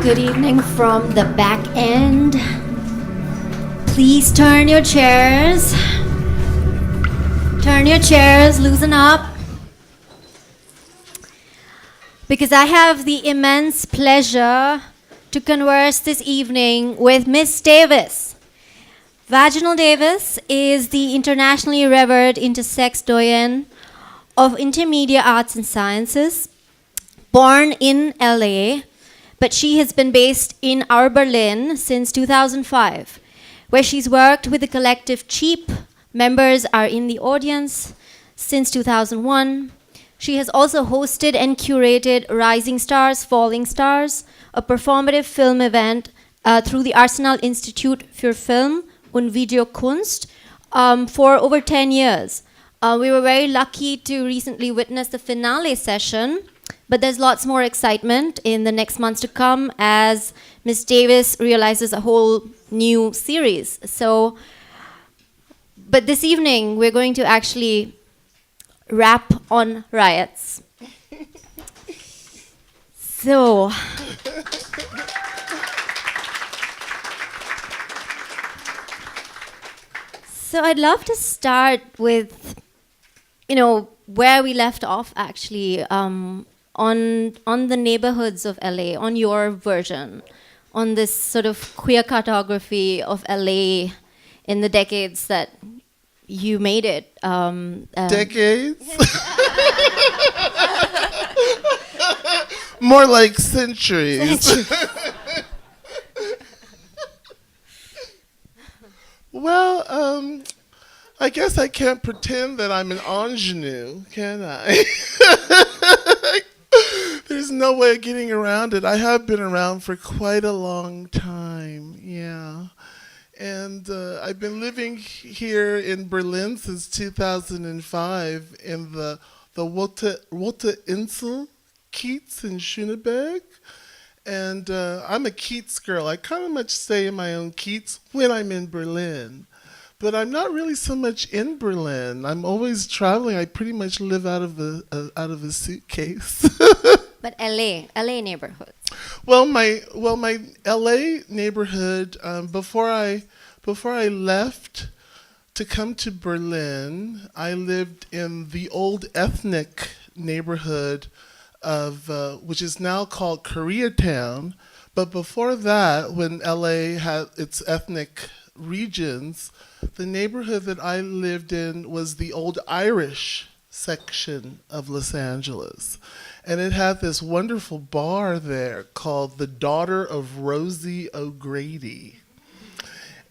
Good evening from the back end. Please turn your chairs. Turn your chairs, loosen up. Because I have the immense pleasure to converse this evening with Miss Davis. Vaginal Davis is the internationally revered intersex doyen of intermediate arts and sciences, born in LA, but she has been based in our Berlin since 2005, where she's worked with the collective Cheap. Members are in the audience since 2001. She has also hosted and curated Rising Stars, Falling Stars, a performative film event through the Arsenal Institute für Film und Videokunst for over 10 years. We were very lucky to recently witness the finale session, but there's lots more excitement in the next months to come as Ms. Davis realizes a whole new series. But this evening, we're going to actually rap on Riots. So I'd love to start with, where we left off actually, on the neighborhoods of LA, on your version, on this sort of queer cartography of LA in the decades that you made it. Decades? More like centuries. Well, I guess I can't pretend that I'm an ingenue, can I? There's no way of getting around it. I have been around for quite a long time, yeah. And I've been living here in Berlin since 2005 in the Rote Insel, Kiez in Schöneberg. And I'm a Kiez girl. I kind of much stay in my own Kiez when I'm in Berlin. But I'm not really so much in Berlin. I'm always traveling. I pretty much live out of a suitcase. But LA neighborhood. Well, my LA neighborhood. Before I left to come to Berlin, I lived in the old ethnic neighborhood of which is now called Koreatown. But before that, when LA had its ethnic regions, the neighborhood that I lived in was the old Irish section of Los Angeles. And it had this wonderful bar there called the Daughter of Rosie O'Grady.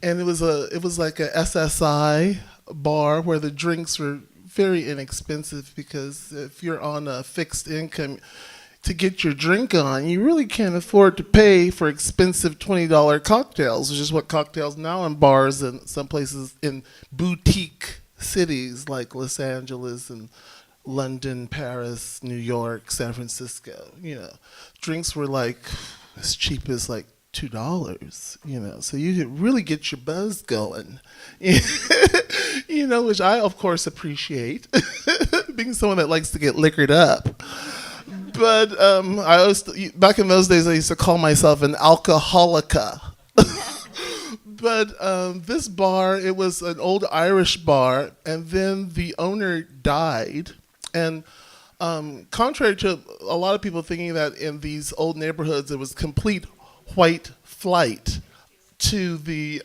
And it was like a SSI bar where the drinks were very inexpensive, because if you're on a fixed income, to get your drink on, you really can't afford to pay for expensive $20 cocktails, which is what cocktails now in bars and some places in boutique cities like Los Angeles and London, Paris, New York, San Francisco. Drinks were like as cheap as like $2, so you could really get your buzz going, which I of course appreciate, being someone that likes to get liquored up. But back in those days, I used to call myself an alcoholica. But this bar, it was an old Irish bar, and then the owner died. And contrary to a lot of people thinking that in these old neighborhoods it was complete white flight to the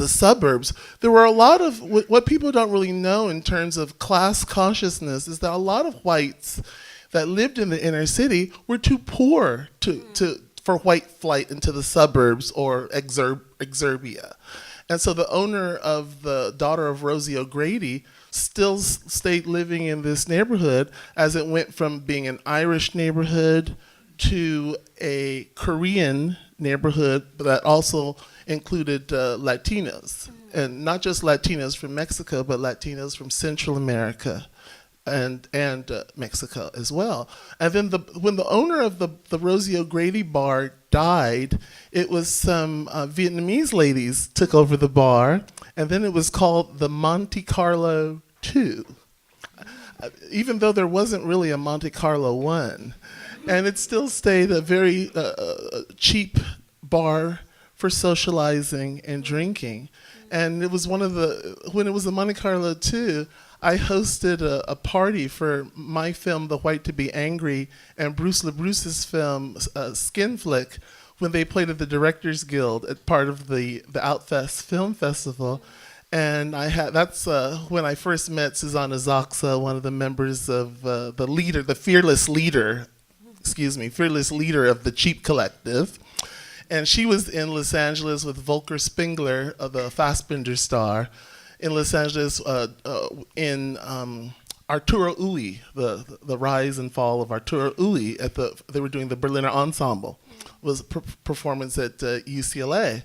suburbs, there were a lot of what people don't really know in terms of class consciousness is that a lot of whites that lived in the inner city were too poor for white flight into the suburbs or exurbia. And so the owner of the Daughter of Rosie O'Grady still stayed living in this neighborhood as it went from being an Irish neighborhood to a Korean neighborhood that also included Latinos. And not just Latinos from Mexico, but Latinos from Central America and Mexico as well. And then when the owner of the Rosie O'Grady bar died, it was some Vietnamese ladies took over the bar, and then it was called the Monte Carlo 2, even though there wasn't really a Monte Carlo 1. And it still stayed a very cheap bar for socializing and drinking. And it was when it was in Monte Carlo too, I hosted a party for my film, The White to Be Angry, and Bruce LaBruce's film, Skin Flick, when they played at the Directors Guild at part of the Outfest Film Festival. And that's when I first met Susanna Zaxa, one of the members of the fearless leader of the Cheap Collective. And she was in Los Angeles with Volker Spengler, the Fassbinder star, in Los Angeles in Arturo Uli, the rise and fall of Arturo Uli. They were doing the Berliner Ensemble, was performance at UCLA.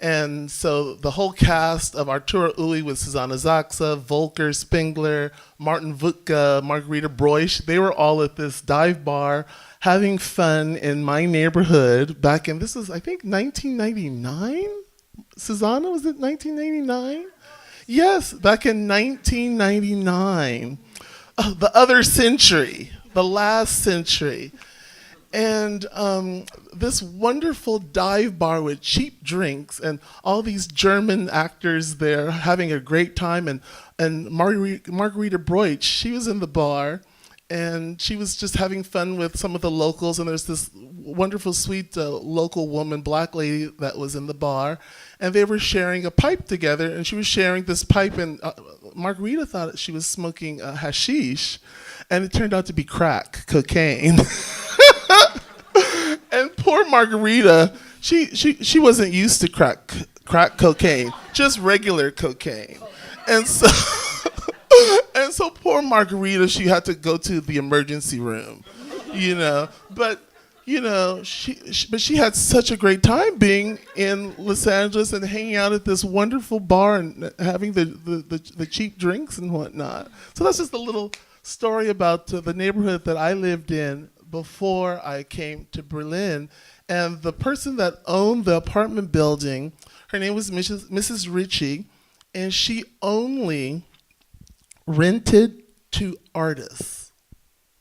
And so the whole cast of Arturo Uli with Susanna Zaxa, Volker Spengler, Martin Wuttke, Margarita Broisch, they were all at this dive bar having fun in my neighborhood back in, this was, I think, 1999? Susanna, was it 1999? Yes, back in 1999. The other century, the last century. And this wonderful dive bar with cheap drinks and all these German actors there having a great time. And Margarita Broisch, she was in the bar, and she was just having fun with some of the locals. And there's this wonderful, sweet local woman, black lady, that was in the bar. And they were sharing a pipe together, and she was sharing this pipe, and Margarita thought she was smoking hashish, and it turned out to be crack cocaine. And poor Margarita, she wasn't used to crack cocaine, just regular cocaine. And so and so poor Margarita, she had to go to the emergency room, But she had such a great time being in Los Angeles and hanging out at this wonderful bar and having the cheap drinks and whatnot. So that's just a little story about the neighborhood that I lived in before I came to Berlin. And the person that owned the apartment building, her name was Mrs. Ritchie, and she only rented to artists.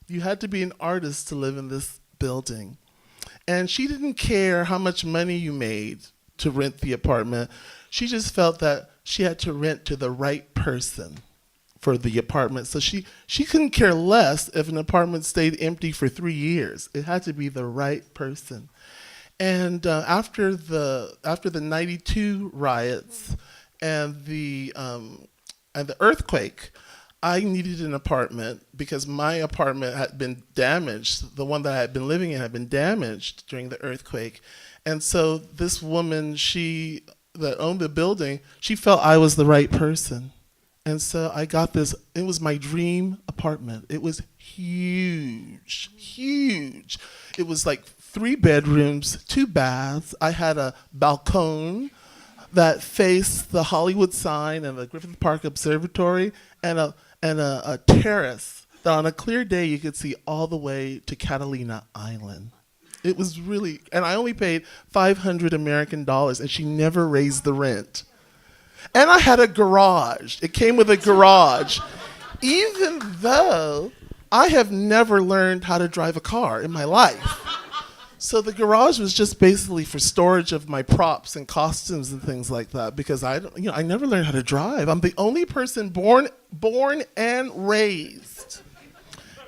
You had to be an artist to live in this building. And she didn't care how much money you made to rent the apartment. She just felt that she had to rent to the right person for the apartment. So she couldn't care less if an apartment stayed empty for 3 years. It had to be the right person. And after the '92 riots and the earthquake, I needed an apartment because my apartment had been damaged. The one that I had been living in had been damaged during the earthquake. And so this woman, that owned the building, she felt I was the right person. And so I got this. It was my dream apartment. It was huge, huge. It was like 3 bedrooms, 2 baths. I had a balcony that faced the Hollywood sign and the Griffith Park Observatory, and a terrace that on a clear day you could see all the way to Catalina Island. It was really, and I only paid $500 American, and she never raised the rent. And I had a garage. It came with a garage, even though I have never learned how to drive a car in my life. So the garage was just basically for storage of my props and costumes and things like that, because I never learned how to drive. I'm the only person born and raised.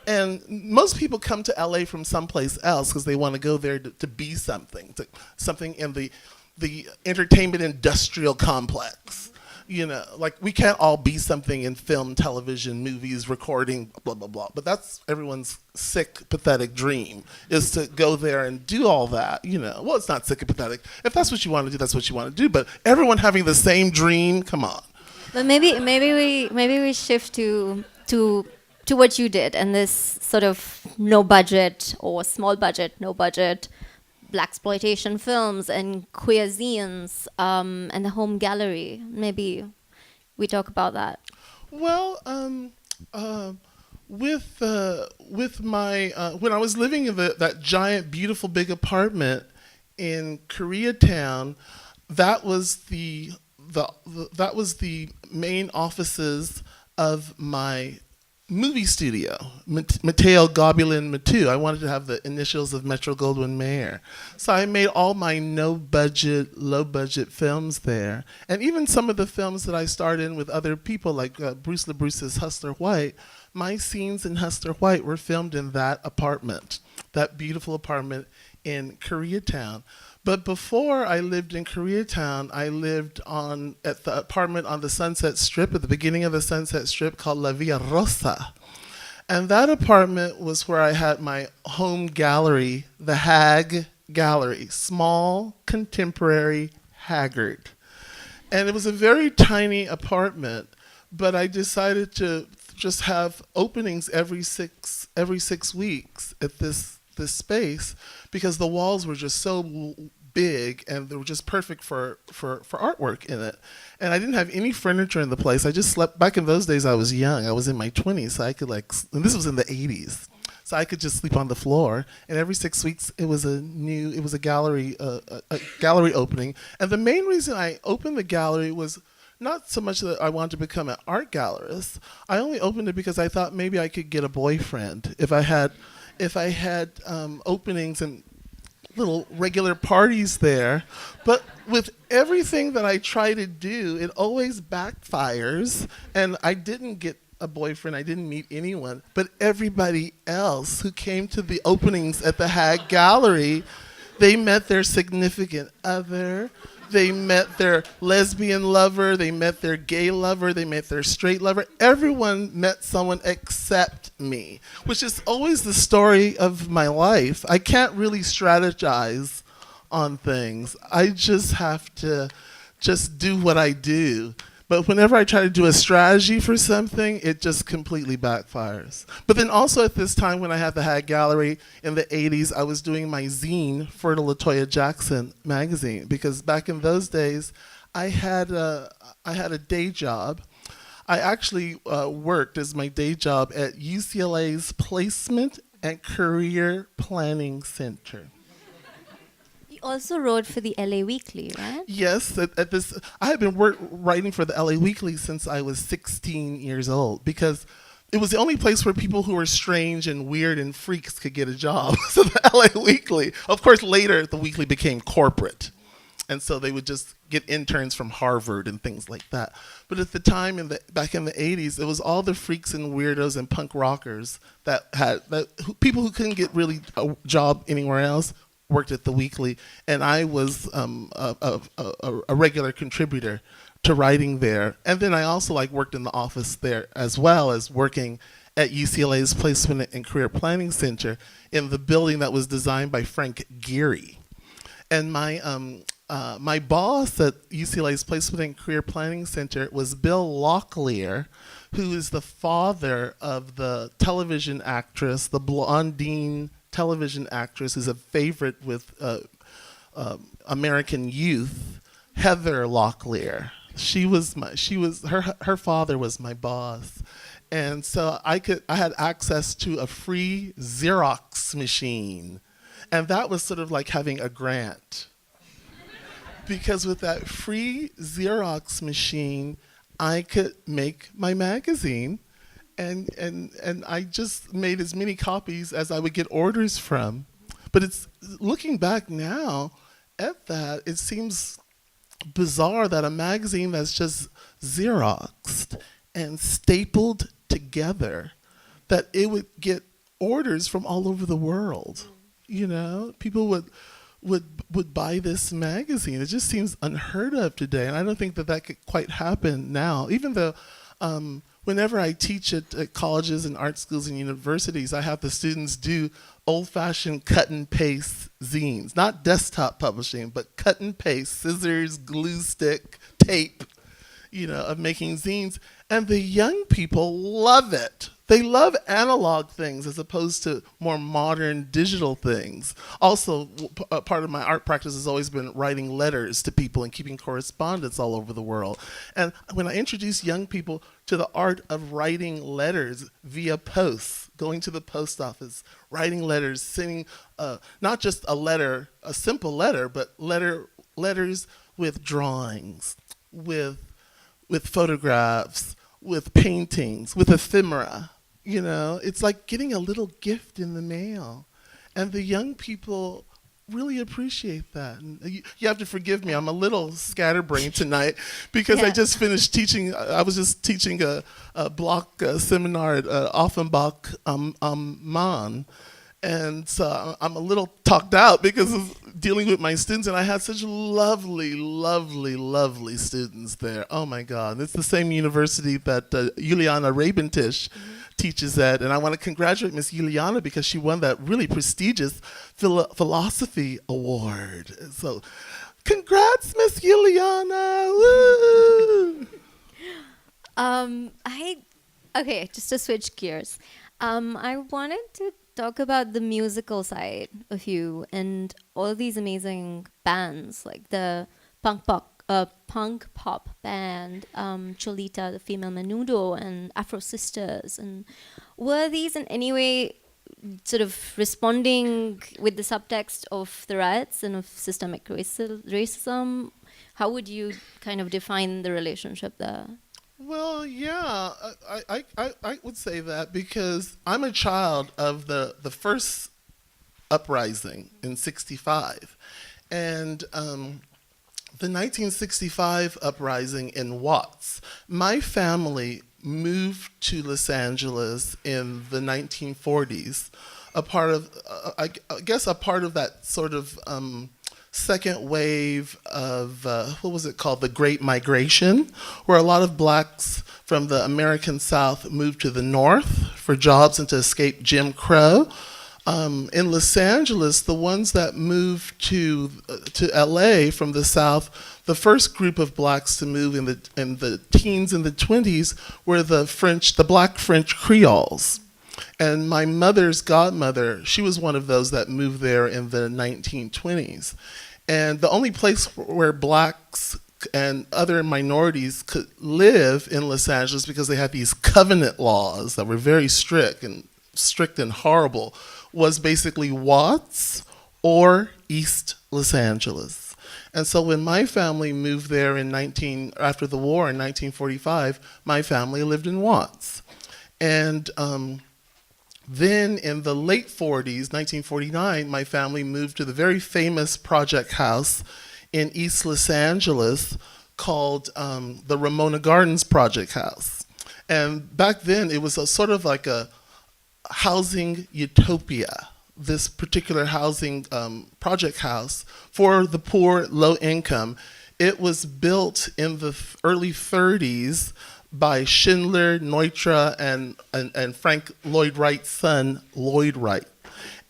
And most people come to LA from someplace else because they want to go there to be something, something in the entertainment industrial complex. Like we can't all be something in film, television, movies, recording, blah, blah, blah. But that's everyone's sick, pathetic dream, is to go there and do all that, Well, it's not sick and pathetic. If that's what you want to do, that's what you want to do. But everyone having the same dream, come on. But maybe we shift to what you did, and this sort of no budget or small budget, no budget blaxploitation films and queer zines, and the home gallery. Maybe we talk about that. Well, with my when I was living in that giant, beautiful, big apartment in Koreatown, that was the main offices of my movie studio, Matteo Gobulin Matu. I wanted to have the initials of Metro Goldwyn Mayer. So I made all my no-budget, low-budget films there. And even some of the films that I starred in with other people, like Bruce LaBruce's Hustler White, my scenes in Hustler White were filmed in that apartment, that beautiful apartment in Koreatown. But before I lived in Koreatown, I lived at the apartment on the Sunset Strip, at the beginning of the Sunset Strip, called La Villa Rosa. And that apartment was where I had my home gallery, the Hag Gallery, small, contemporary, haggard. And it was a very tiny apartment, but I decided to just have openings every six weeks at this space, because the walls were just so big and they were just perfect for artwork in it. And I didn't have any furniture in the place. I just slept. Back in those days, I was young. I was in my 20s, so I could and this was in the 80s. So I could just sleep on the floor. And every 6 weeks, it was a gallery opening. And the main reason I opened the gallery was not so much that I wanted to become an art gallerist. I only opened it because I thought maybe I could get a boyfriend if I had openings and little regular parties there. But with everything that I try to do, it always backfires, and I didn't get a boyfriend. I didn't meet anyone. But everybody else who came to the openings at the Hag Gallery, they met their significant other, they met their lesbian lover, they met their gay lover, they met their straight lover. Everyone met someone except me, which is always the story of my life. I can't really strategize on things. I just have to just do what I do. But whenever I try to do a strategy for something, it just completely backfires. But then also at this time when I had the Hag Gallery in the 80s, I was doing my zine for the LaToya Jackson magazine, because back in those days, I had a day job. I actually worked as my day job at UCLA's Placement and Career Planning Center. Also wrote for the LA Weekly, right? Yes, I had been writing for the LA Weekly since I was 16 years old, because it was the only place where people who were strange and weird and freaks could get a job. So the LA Weekly. Of course, later the Weekly became corporate, and so they would just get interns from Harvard and things like that. But at the time, back in the 80s, it was all the freaks and weirdos and punk rockers people who couldn't get really a job anywhere else worked at the Weekly, and I was a regular contributor to writing there. And then I also worked in the office there, as well as working at UCLA's Placement and Career Planning Center in the building that was designed by Frank Gehry. And my boss at UCLA's Placement and Career Planning Center was Bill Locklear, who is the father of the television actress, the blondine television actress who's a favorite with American youth, Heather Locklear. Her father was my boss. And so I had access to a free Xerox machine. And that was sort of like having a grant. Because with that free Xerox machine, I could make my magazine. And I just made as many copies as I would get orders from. But it's looking back now at that, it seems bizarre that a magazine that's just Xeroxed and stapled together, that it would get orders from all over the world. You know, people would buy this magazine. It just seems unheard of today, and I don't think that could quite happen now. Even though whenever I teach at colleges and art schools and universities, I have the students do old-fashioned cut and paste zines, not desktop publishing, but cut and paste, scissors, glue stick, tape, of making zines. And the young people love it. They love analog things as opposed to more modern digital things. Also, part of my art practice has always been writing letters to people and keeping correspondence all over the world. And when I introduce young people to the art of writing letters via posts, going to the post office, writing letters, sending not just a letter, a simple letter, but letters with drawings, with photographs, with paintings, with ephemera, You know, it's like getting a little gift in the mail. And the young people really appreciate that. And you have to forgive me, I'm a little scatterbrained tonight because I just finished teaching, I was just teaching a block seminar at Offenbach Mann. And so I'm a little talked out because of dealing with my students, and I had such lovely, lovely, lovely students there. Oh my God, it's the same university that Juliana Rabentisch teaches at, and I want to congratulate Miss Juliana because she won that really prestigious philosophy award. So, congrats, Miss Juliana! Woo! Okay, just to switch gears, I wanted to talk about the musical side of you and all these amazing bands, like the punk pop band, Cholita, the female Menudo, and Afro Sisters. And were these in any way sort of responding with the subtext of the riots and of systemic racism? How would you kind of define the relationship there? Well, yeah, I would say that because I'm a child of the first uprising in '65. And the 1965 uprising in Watts, my family moved to Los Angeles in the 1940s, a part of, I guess a part of that sort of second wave of, what was it called, the Great Migration, where a lot of blacks from the American South moved to the North for jobs and to escape Jim Crow. In Los Angeles, the ones that moved to LA from the South, the first group of blacks to move in the teens and the 20s were the black French Creoles. And my mother's godmother, she was one of those that moved there in the 1920s. And the only place where blacks and other minorities could live in Los Angeles, because they had these covenant laws that were very strict and horrible, was basically Watts or East Los Angeles. And so when my family moved there after the war in 1945, my family lived in Watts. And then in the late 40s, 1949, my family moved to the very famous project house in East Los Angeles called the Ramona Gardens Project House. And back then, it was sort of like a housing utopia, this particular housing project house for the poor, low income. It was built in the early 30s by Schindler, Neutra, and Frank Lloyd Wright's son, Lloyd Wright.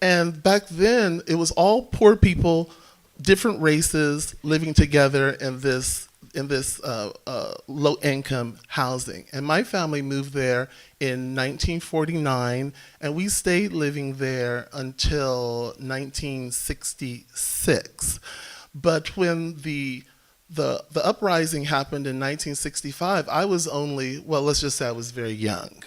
And back then, it was all poor people, different races, living together in this low-income housing. And my family moved there in 1949, and we stayed living there until 1966. But when the uprising happened in 1965, I was let's just say I was very young.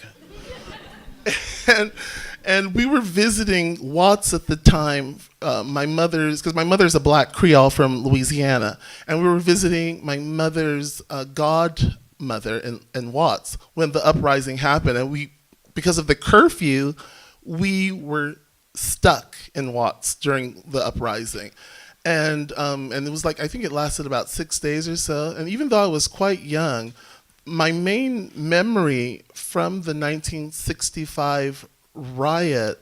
And we were visiting Watts at the time, because my mother's a black Creole from Louisiana, and we were visiting my mother's godmother in Watts when the uprising happened. And because of the curfew, we were stuck in Watts during the uprising. And it was like, I think it lasted about 6 days or so. And even though I was quite young, my main memory from the 1965 riot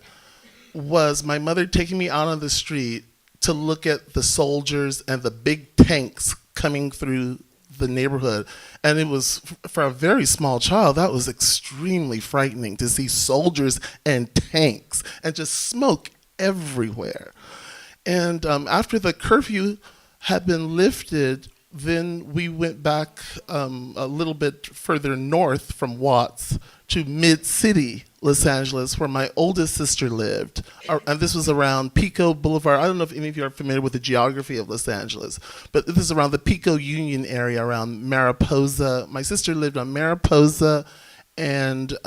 was my mother taking me out on the street to look at the soldiers and the big tanks coming through the neighborhood. And it was, for a very small child, that was extremely frightening to see soldiers and tanks and just smoke everywhere. And after the curfew had been lifted, then we went back a little bit further north from Watts to Mid-City, Los Angeles, where my oldest sister lived. And this was around Pico Boulevard. I don't know if any of you are familiar with the geography of Los Angeles, but this is around the Pico Union area, around Mariposa. My sister lived on Mariposa and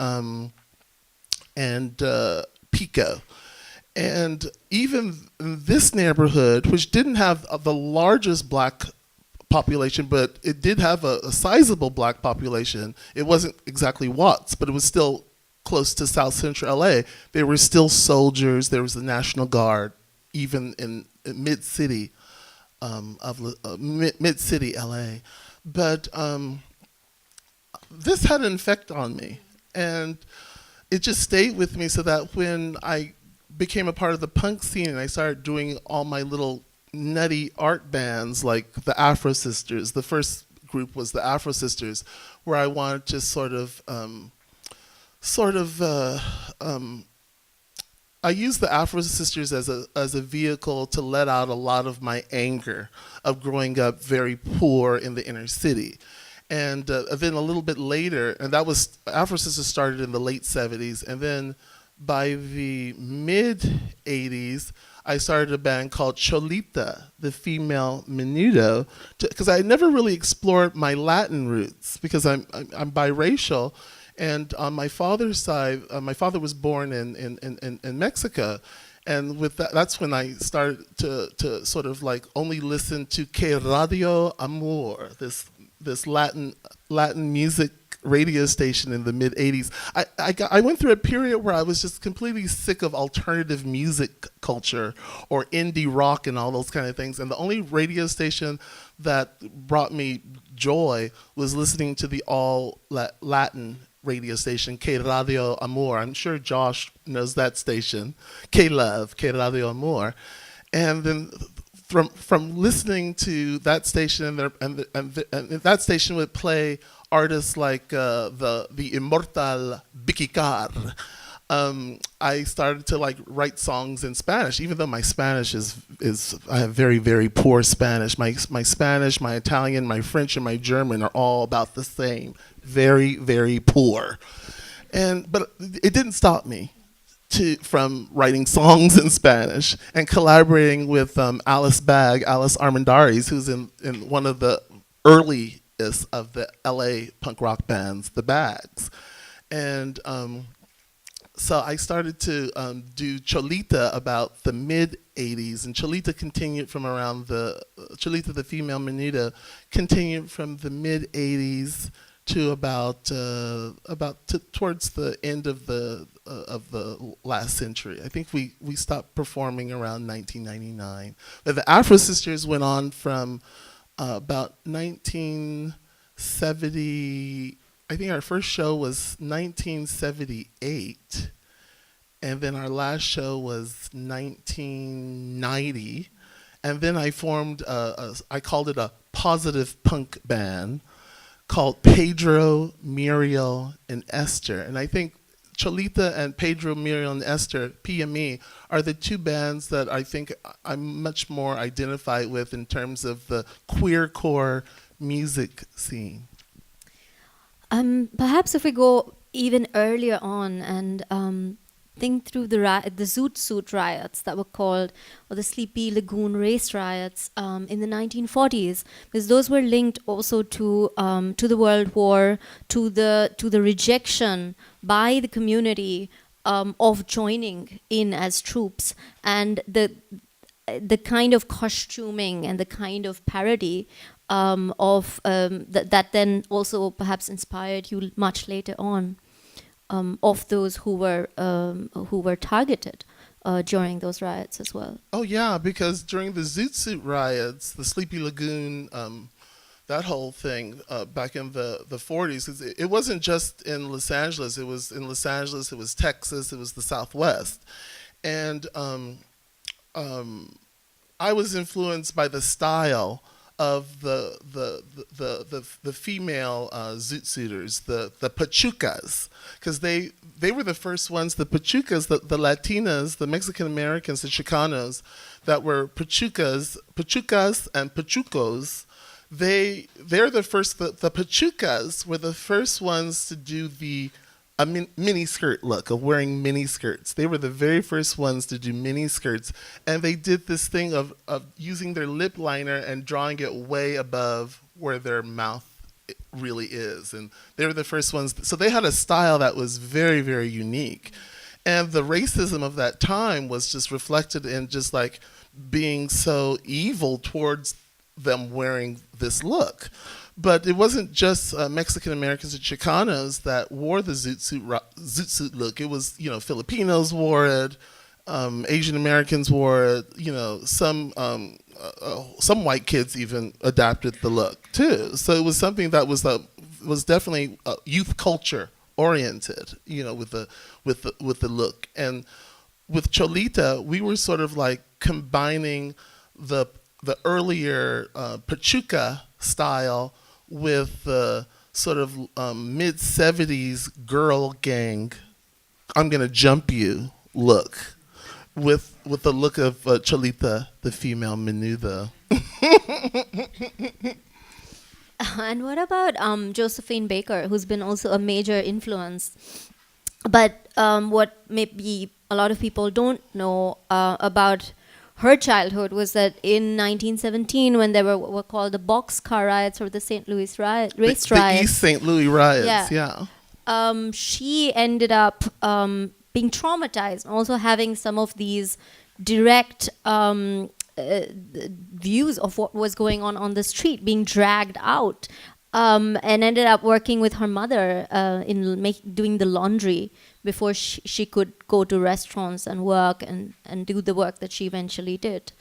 Pico. And even in this neighborhood, which didn't have the largest black population, but it did have a sizable black population. It wasn't exactly Watts, but it was still close to South Central LA, there were still soldiers. There was the National Guard, even in mid-city mid-city LA. But this had an effect on me, and it just stayed with me, so that when I became a part of the punk scene and I started doing all my little nutty art bands like the Afro Sisters, the first group was the Afro Sisters, where I wanted to I used the Afro Sisters as a vehicle to let out a lot of my anger of growing up very poor in the inner city. And then a little bit later, and that was, Afro Sisters started in the late 70s, and then by the mid-80s, I started a band called Cholita, the female menudo, because I had never really explored my Latin roots, because I'm biracial, and on my father's side, my father was born in Mexico, and with that's when I started to sort of like only listen to Que Radio Amor, this Latin music radio station in the mid 80s. I went through a period where I was just completely sick of alternative music culture or indie rock and all those kind of things. And the only radio station that brought me joy was listening to the all Latin radio station, Que Radio Amor. I'm sure Josh knows that station, Que Love, Que Radio Amor. And then from listening to that station, and that station would play artists like the immortal Vicky Carr. I started to like write songs in Spanish, even though my Spanish is I have very, very poor Spanish. My Spanish, my Italian, my French, and my German are all about the same. Very, very poor. But it didn't stop me from writing songs in Spanish and collaborating with Alice Armendariz, who's in one of the earliest of the LA punk rock bands, the Bags. And so I started to do Cholita about the mid-'80s, and Cholita continued from around Cholita the female menudo continued from the mid-'80s to about towards the end of the last century. I think we stopped performing around 1999. But the Afro Sisters went on from about 1970. I think our first show was 1978, and then our last show was 1990, and then I formed I called it a positive punk band called Pedro, Muriel, and Esther. And I think Cholita and Pedro, Muriel, and Esther, PME, are the two bands that I think I'm much more identified with in terms of the queercore music scene. Perhaps if we go even earlier on and think through the Zoot Suit riots that were called, or the Sleepy Lagoon race riots in the 1940s, because those were linked also to the World War, to the rejection by the community of joining in as troops, and the kind of costuming and the kind of parody that then also perhaps inspired you much later on. Of those who were targeted during those riots as well. Oh yeah, because during the Zoot Suit riots, the Sleepy Lagoon, that whole thing back in the 40s, it wasn't just in Los Angeles. It was in Los Angeles, it was Texas, it was the Southwest, and I was influenced by the style of the female Zoot Suiters, the Pachucas, because they were the first ones, the Pachucas, the Latinas, the Mexican Americans, the Chicanos, that were Pachucas and Pachucos. They're the first. The Pachucas were the first ones to do a mini skirt look of wearing mini skirts. They were the very first ones to do mini skirts, and they did this thing of using their lip liner and drawing it way above where their mouth really is. And they were the first ones. So they had a style that was very, very unique. And the racism of that time was just reflected in just like being so evil towards them wearing this look. But it wasn't just Mexican Americans and Chicanos that wore the zoot suit look. It was, Filipinos wore it, Asian Americans wore it. Some white kids even adapted the look too. So it was something that was definitely youth culture oriented. With the look. And with Cholita, we were sort of like combining the earlier Pachuca style with the sort of mid-70s girl gang, I'm going to jump you look, with the look of Cholita, the female menudo. And what about Josephine Baker, who's been also a major influence? But what maybe a lot of people don't know about her childhood was that in 1917, when there were called the Boxcar Riots or the St. Louis race riots. The East St. Louis riots, yeah. She ended up being traumatized, also having some of these direct views of what was going on the street, being dragged out, and ended up working with her mother in doing the laundry before she could go to restaurants and work and do the work that she eventually did.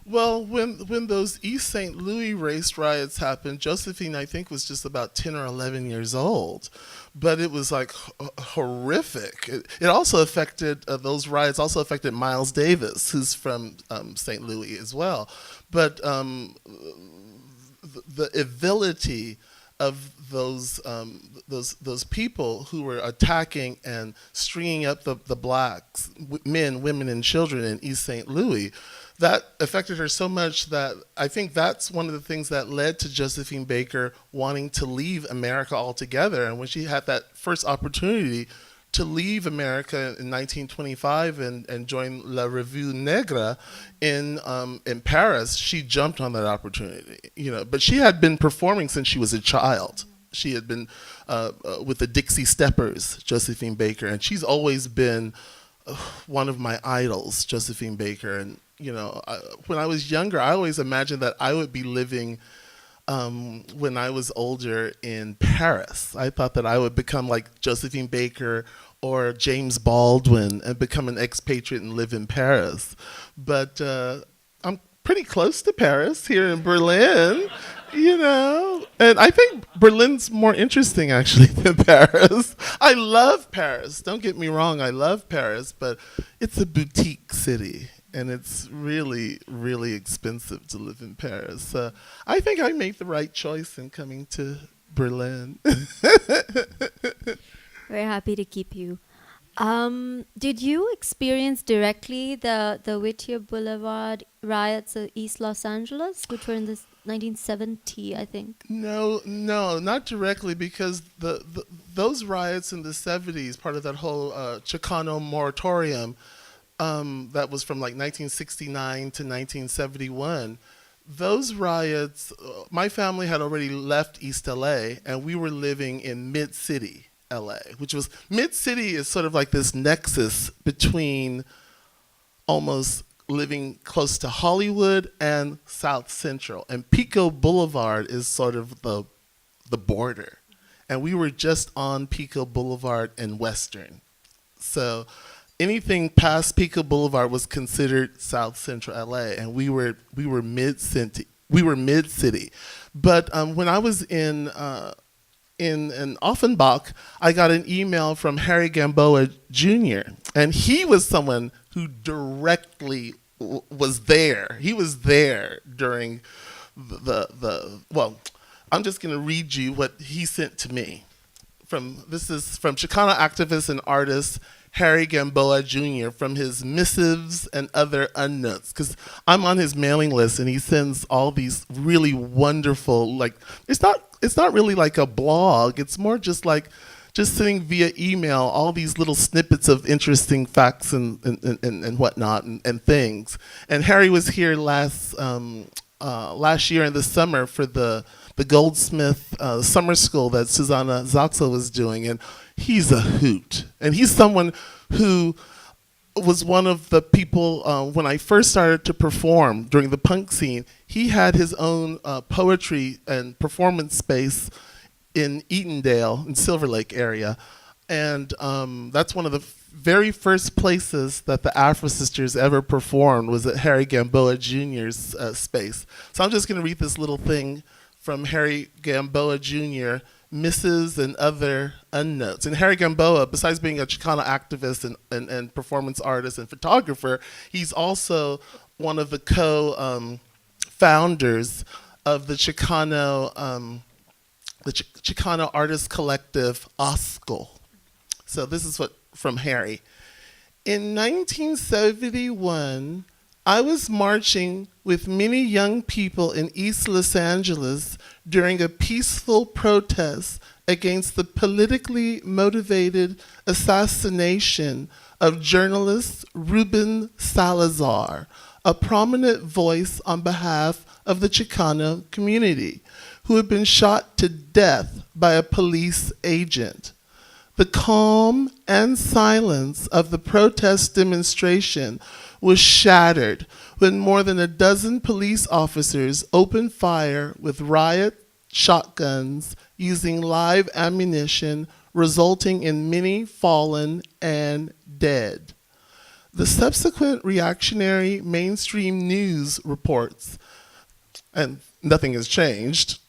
Well, when those East St. Louis race riots happened, Josephine, I think, was just about 10 or 11 years old. But it was like horrific. It also affected, those riots also affected Miles Davis, who's from St. Louis as well. But the ability of those people who were attacking and stringing up the blacks, men, women, and children in East St. Louis, that affected her so much that I think that's one of the things that led to Josephine Baker wanting to leave America altogether. And when she had that first opportunity to leave America in 1925 and join La Revue Negra in Paris, she jumped on that opportunity. But she had been performing since she was a child. She had been with the Dixie Steppers, Josephine Baker, and she's always been one of my idols, Josephine Baker. And when I was younger, I always imagined that I would be living when I was older in Paris. I thought that I would become like Josephine Baker or James Baldwin and become an expatriate and live in Paris. But I'm pretty close to Paris here in Berlin, And I think Berlin's more interesting, actually, than Paris. I love Paris. Don't get me wrong, I love Paris, but it's a boutique city. And it's really, really expensive to live in Paris. So I think I made the right choice in coming to Berlin. Very happy to keep you. Did you experience directly the Whittier Boulevard riots of East Los Angeles, which were in the 1970, I think? No, not directly, because those riots in the 70s, part of that whole Chicano moratorium, that was from like 1969 to 1971. Those riots, my family had already left East LA, and we were living in Mid-City LA, which was, Mid-City is sort of like this nexus between almost living close to Hollywood and South Central. And Pico Boulevard is sort of the border. And we were just on Pico Boulevard and Western. So anything past Pico Boulevard was considered South Central LA, and we were mid-city. But when I was in Offenbach, I got an email from Harry Gamboa Jr., and he was someone who directly was there. He was there during well, I'm just going to read you what he sent to me. This is from Chicano activist and artist Harry Gamboa Jr. from his missives and other unknowns, because I'm on his mailing list, and he sends all these really wonderful, like, it's not really like a blog, it's more just sending via email all these little snippets of interesting facts and whatnot and things. And Harry was here last year in the summer for the Goldsmith summer school that Susanna Zaxel was doing, and he's a hoot. And he's someone who was one of the people, when I first started to perform during the punk scene, he had his own poetry and performance space in Eatondale, in Silver Lake area. And that's one of the very first places that the Afro Sisters ever performed, was at Harry Gamboa Jr.'s space. So I'm just going to read this little thing from Harry Gamboa Jr., Misses and Other Unnotes. And Harry Gamboa, besides being a Chicano activist and performance artist and photographer, he's also one of the co-founders of the Chicano artist collective OSCL. So this is what from Harry. In 1971, I was marching with many young people in East Los Angeles during a peaceful protest against the politically motivated assassination of journalist Ruben Salazar, a prominent voice on behalf of the Chicano community, who had been shot to death by a police agent. The calm and silence of the protest demonstration was shattered when more than a dozen police officers opened fire with riot shotguns using live ammunition, resulting in many fallen and dead. The subsequent reactionary mainstream news reports, and nothing has changed,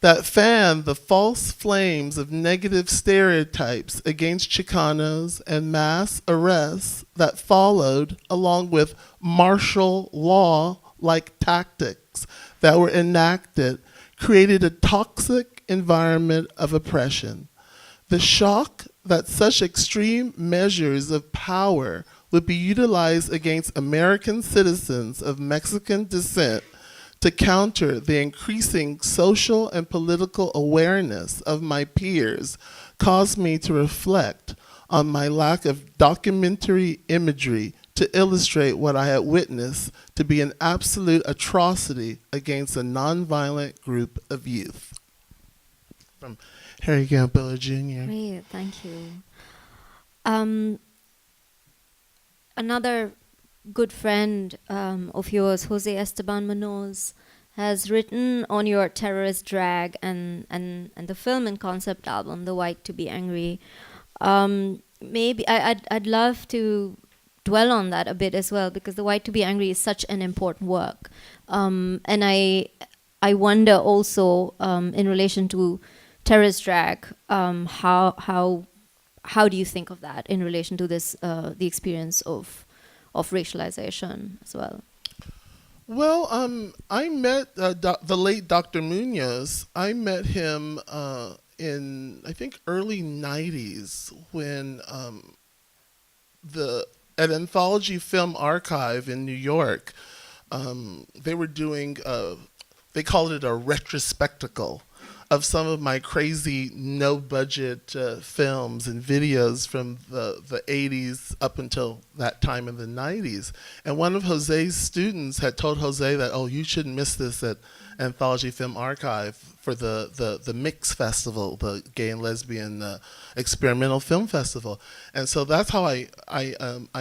that fanned the false flames of negative stereotypes against Chicanos and mass arrests that followed, along with martial law-like tactics that were enacted, created a toxic environment of oppression. The shock that such extreme measures of power would be utilized against American citizens of Mexican descent to counter the increasing social and political awareness of my peers caused me to reflect on my lack of documentary imagery to illustrate what I had witnessed to be an absolute atrocity against a nonviolent group of youth. From Harry Gamboa Jr. Great, thank you. Another good friend of yours, Jose Esteban Munoz, has written on your terrorist drag and the film and concept album, The White to Be Angry. Maybe I'd love to dwell on that a bit as well, because The White to Be Angry is such an important work. And I wonder also, in relation to terrorist drag, how do you think of that in relation to this the experience of racialization as well? Well, I met the late Dr. Munoz. I met him in, I think, early 90s when at Anthology Film Archive in New York, they were doing, they called it a retrospectacle of some of my crazy no-budget films and videos from the 80s up until that time in the 90s. And one of Jose's students had told Jose that, oh, you shouldn't miss this at Anthology Film Archive for the Mix Festival, the gay and lesbian experimental film festival. And so that's how I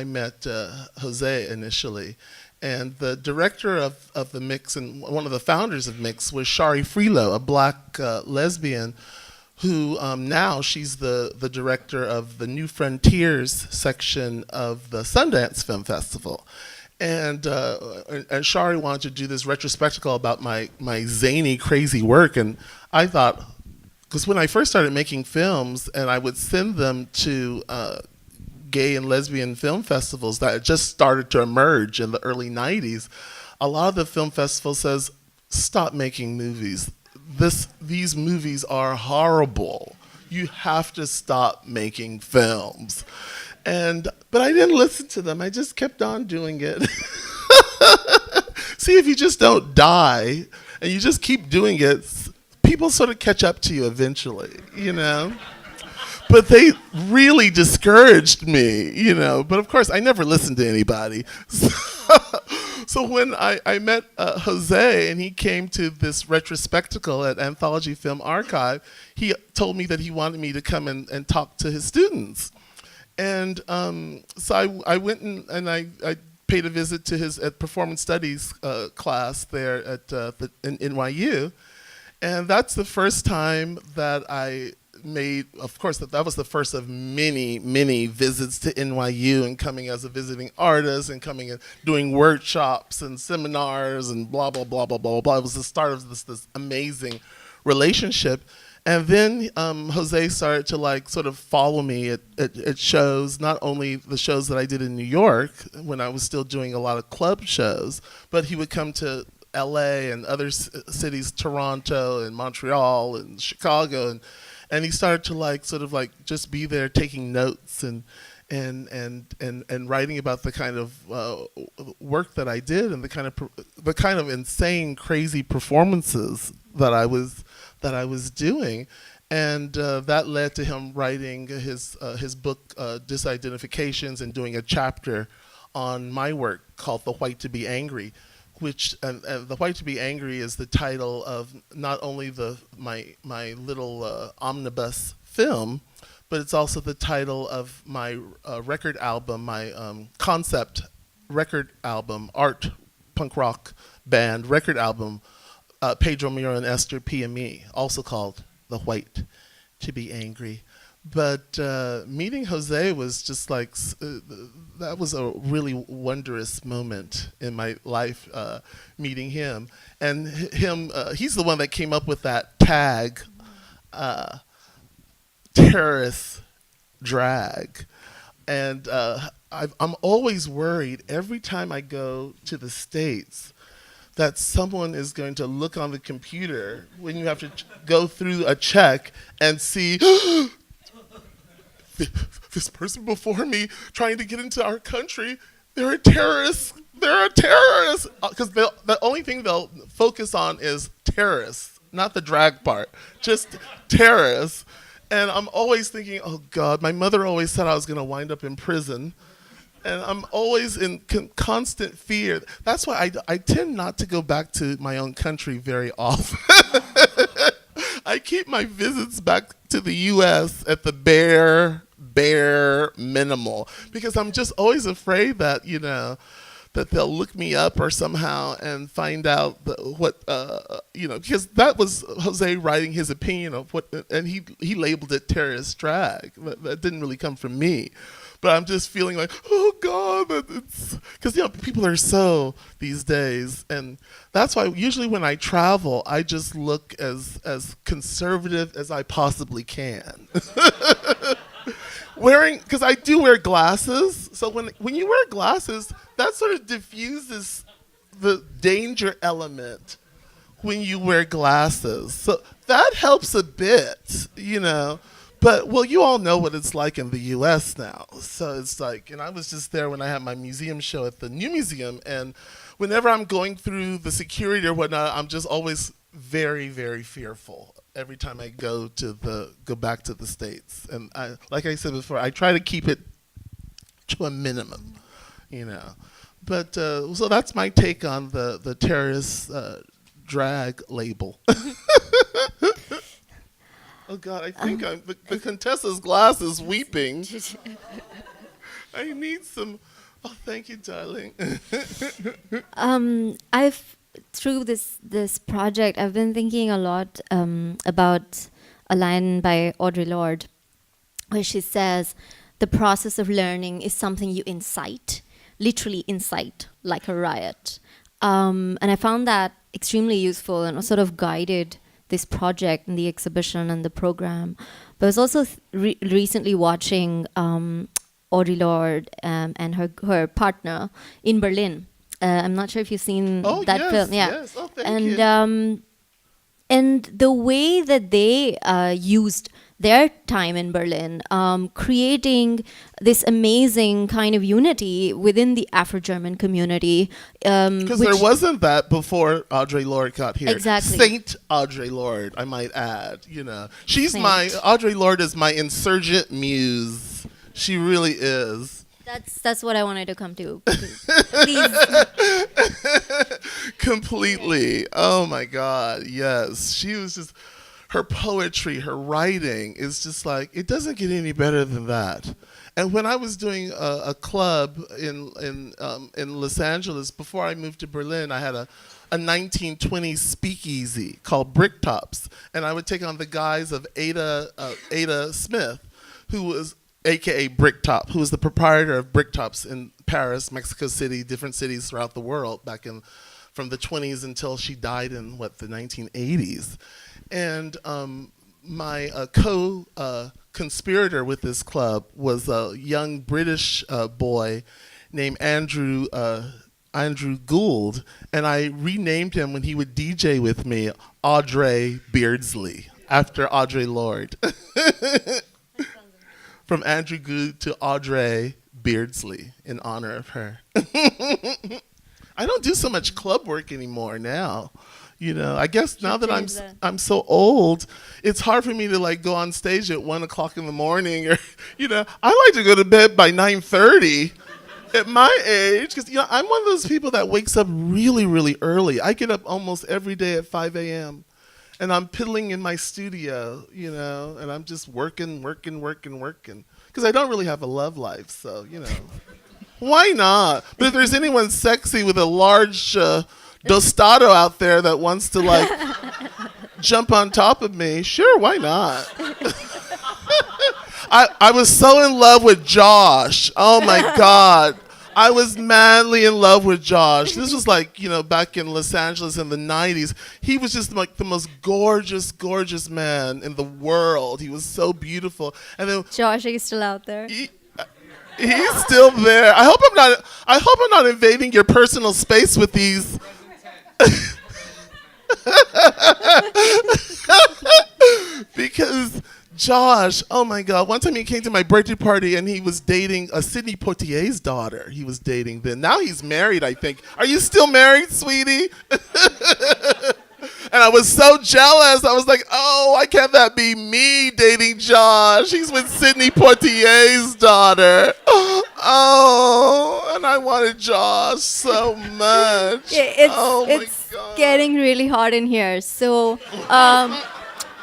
met Jose initially. And the director of the Mix and one of the founders of Mix was Shari Freelo, a black lesbian who now she's the director of the New Frontiers section of the Sundance Film Festival. And Shari wanted to do this retrospectacle about my zany, crazy work. And I thought, because when I first started making films and I would send them to gay and lesbian film festivals that had just started to emerge in the early 90s, a lot of the film festivals says, stop making movies. These movies are horrible. You have to stop making films. But I didn't listen to them. I just kept on doing it. See, if you just don't die and you just keep doing it, people sort of catch up to you eventually, you know? But they really discouraged me, you know. But of course, I never listened to anybody. So when I met Jose and he came to this retrospectacle at Anthology Film Archive, he told me that he wanted me to come and talk to his students. And so I went and I paid a visit to his performance studies class there in NYU. And that's the first time that I made, of course, that was the first of many, many visits to NYU and coming as a visiting artist and coming and doing workshops and seminars and blah, blah, blah, blah, blah, blah. It was the start of this amazing relationship. And then Jose started to like sort of follow me at shows, not only the shows that I did in New York when I was still doing a lot of club shows, but he would come to LA and other cities, Toronto and Montreal and Chicago, and he started to like sort of like just be there taking notes and writing about the kind of work that I did and the kind of insane, crazy performances that I was doing, and that led to him writing his book Disidentifications and doing a chapter on my work called The White to Be Angry, which The White to Be Angry is the title of not only my little omnibus film, but it's also the title of my record album, my concept record album, art punk rock band record album, Pedro Miro and Esther PME, also called The White to Be Angry. But meeting Jose was just like, that was a really wondrous moment in my life, meeting him. And he's the one that came up with that tag, terrorist drag. And I'm always worried every time I go to the States that someone is going to look on the computer when you have to go through a check and see this person before me trying to get into our country, they're a terrorist. They're a terrorist. Because the only thing they'll focus on is terrorists, not the drag part, just terrorists. And I'm always thinking, oh God, my mother always said I was going to wind up in prison. And I'm always in constant fear. That's why I tend not to go back to my own country very often. I keep my visits back to the U.S. at the bare minimal, because I'm just always afraid that, that they'll look me up or somehow and find out because that was Jose writing his opinion of what, and he labeled it terrorist drag. That didn't really come from me. But I'm just feeling like, oh God, because people are so these days, and that's why usually when I travel, I just look as conservative as I possibly can. Because I do wear glasses, so when you wear glasses, that sort of diffuses the danger element when you wear glasses. So that helps a bit, But, well, you all know what it's like in the U.S. now. So it's like, and I was just there when I had my museum show at the New Museum, and whenever I'm going through the security or whatnot, I'm just always very, very fearful every time I go back to the States. And like I said before, I try to keep it to a minimum, But, so that's my take on the terrorist drag label. Oh God, I think the Contessa's glass is weeping. I need some. Oh, thank you, darling. Through this project, I've been thinking a lot about a line by Audrey Lord, where she says, "The process of learning is something you incite, literally incite, like a riot." And I found that extremely useful and sort of guided this project and the exhibition and the program. But I was also recently watching Audrey Lord and her partner in Berlin. I'm not sure if you've seen that film. Yeah. Yes. Oh, thank you. And the way that they used their time in Berlin, creating this amazing kind of unity within the Afro-German community. Because there wasn't that before Audrey Lord got here. Exactly. Saint Audrey Lord, I might add. She's Audrey Lord is my insurgent muse. She really is. That's what I wanted to come to. Please. Completely. Oh my God. Yes. She was just, her poetry, her writing is just like, it doesn't get any better than that. And when I was doing a club in Los Angeles, before I moved to Berlin, I had a 1920s speakeasy called Bricktops. And I would take on the guise of Ada Smith, who was AKA Bricktop, who was the proprietor of Bricktops in Paris, Mexico City, different cities throughout the world back in from the 20s until she died in the 1980s. And my co-conspirator with this club was a young British boy named Andrew Gould, and I renamed him when he would DJ with me Audrey Beardsley, after Audrey Lord. From Andrew Gould to Audrey Beardsley in honor of her. I don't do so much club work anymore now. You know, I guess now that I'm so old, it's hard for me to like go on stage at 1 o'clock in the morning, or you know, I like to go to bed by 9:30 at my age, because you know I'm one of those people that wakes up really, really early. I get up almost every day at 5 a.m. and I'm piddling in my studio, you know, and I'm just working, because I don't really have a love life, so you know, why not? But if there's anyone sexy with a large Dostado out there that wants to like jump on top of me, sure, why not? I was so in love with Josh. Oh my God. I was madly in love with Josh. This was like, you know, back in Los Angeles in the 90s. He was just like the most gorgeous, gorgeous man in the world. He was so beautiful. And then Josh, are you still out there? He's still there. I hope I'm not invading your personal space with these. Because Josh, oh my God, one time he came to my birthday party and he was dating Sidney Poitier's daughter. He was dating then. Now he's married, I think. Are you still married, sweetie? And I was so jealous. I was like, oh, why can't that be me dating Josh? He's with Sidney Poitier's daughter. Oh, and I wanted Josh so much. Yeah, it's getting really hot in here. So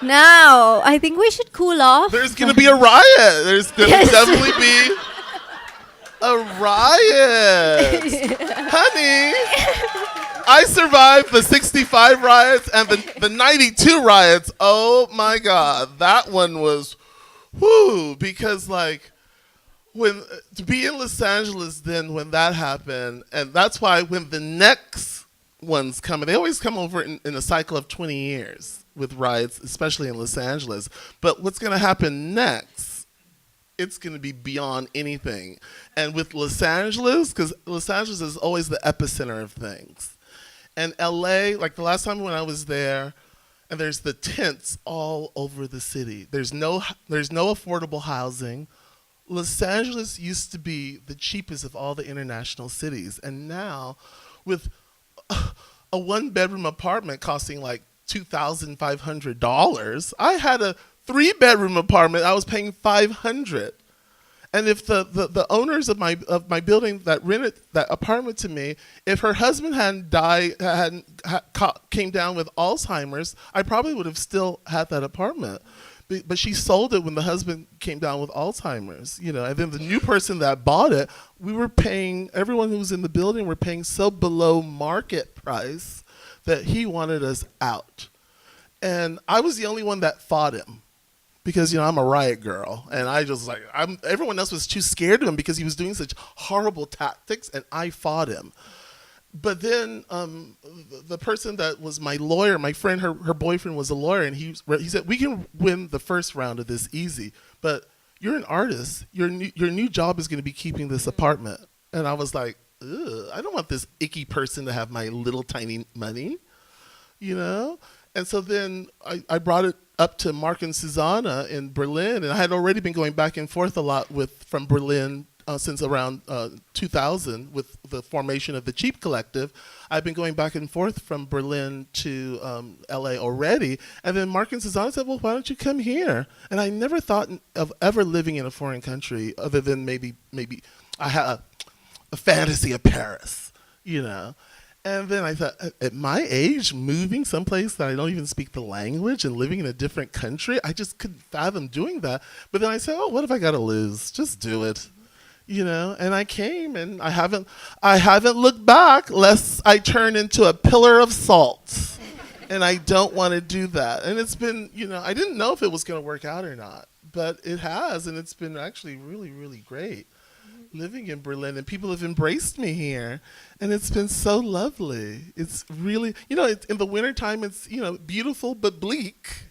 now I think we should cool off. There's going to be a riot. There's going to definitely be a riot. Honey. I survived the 65 riots and the 92 riots. Oh my God. That one was, whoo, because like, to be in Los Angeles then when that happened, and that's why when the next ones come, they always come over in a cycle of 20 years with riots, especially in Los Angeles. But what's going to happen next, it's going to be beyond anything. And with Los Angeles, because Los Angeles is always the epicenter of things. And LA, like the last time when I was there, and there's the tents all over the city. There's no affordable housing. Los Angeles used to be the cheapest of all the international cities. And now, with a one-bedroom apartment costing like $2,500, I had a 3-bedroom apartment. I was paying $500. And if the owners of my building that rented that apartment to me, if her husband came down with Alzheimer's, I probably would have still had that apartment. But she sold it when the husband came down with Alzheimer's, you know. And then the new person that bought it, we were paying, everyone who was in the building were paying so below market price that he wanted us out. And I was the only one that fought him. Because, you know, I'm a riot girl, and I just like, everyone else was too scared of him because he was doing such horrible tactics, and I fought him. But then the person that was my lawyer, my friend, her boyfriend was a lawyer, and he said, we can win the first round of this easy, but you're an artist. Your new job is going to be keeping this apartment. And I was like, ugh, I don't want this icky person to have my little tiny money, you know? And so then I brought it up to Mark and Susanna in Berlin, and I had already been going back and forth a lot from Berlin since around 2000 with the formation of the Cheap Collective. I've been going back and forth from Berlin to LA already, and then Mark and Susanna said, well, why don't you come here? And I never thought of ever living in a foreign country other than maybe I had a fantasy of Paris, you know. And then I thought, at my age, moving someplace that I don't even speak the language and living in a different country, I just couldn't fathom doing that. But then I said, oh, what have I got to lose? Just do it. You know, and I came, and I haven't looked back lest I turn into a pillar of salt. And I don't want to do that. And it's been, you know, I didn't know if it was going to work out or not, but it has, and it's been actually really, really great living in Berlin, and people have embraced me here, and it's been so lovely. It's really, you know, in the wintertime, it's, you know, beautiful but bleak.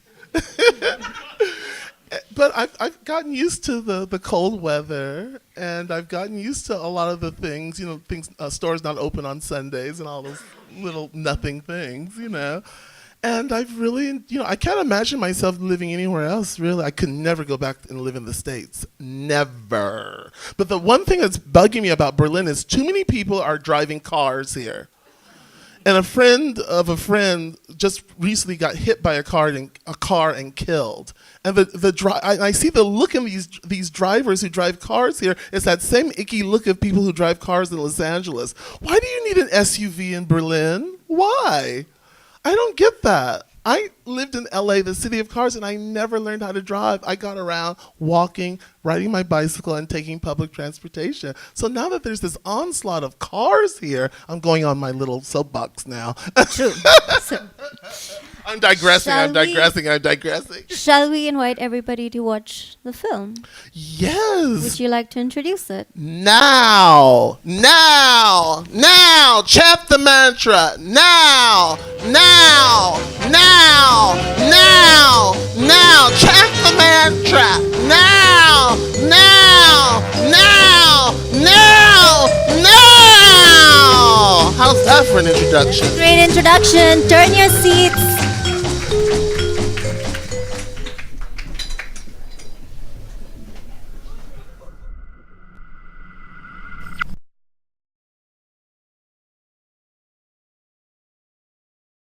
But I've gotten used to the cold weather, and I've gotten used to a lot of the things, you know, stores not open on Sundays and all those little nothing things, you know. And I've really, you know, I can't imagine myself living anywhere else, really. I could never go back and live in the States. Never. But the one thing that's bugging me about Berlin is too many people are driving cars here. And a friend of a friend just recently got hit by a car and killed. And I see the look in these drivers who drive cars here. It's that same icky look of people who drive cars in Los Angeles. Why do you need an SUV in Berlin? Why? I don't get that. I lived in LA, the city of cars, and I never learned how to drive. I got around walking, riding my bicycle, and taking public transportation. So now that there's this onslaught of cars here, I'm going on my little soapbox now. True. So, I'm digressing. shall we invite everybody to watch the film? Yes. Would you like to introduce it? Now. Chant the mantra. Now. Chant the mantra. Now. How's that for an introduction? Great introduction. Turn your seats.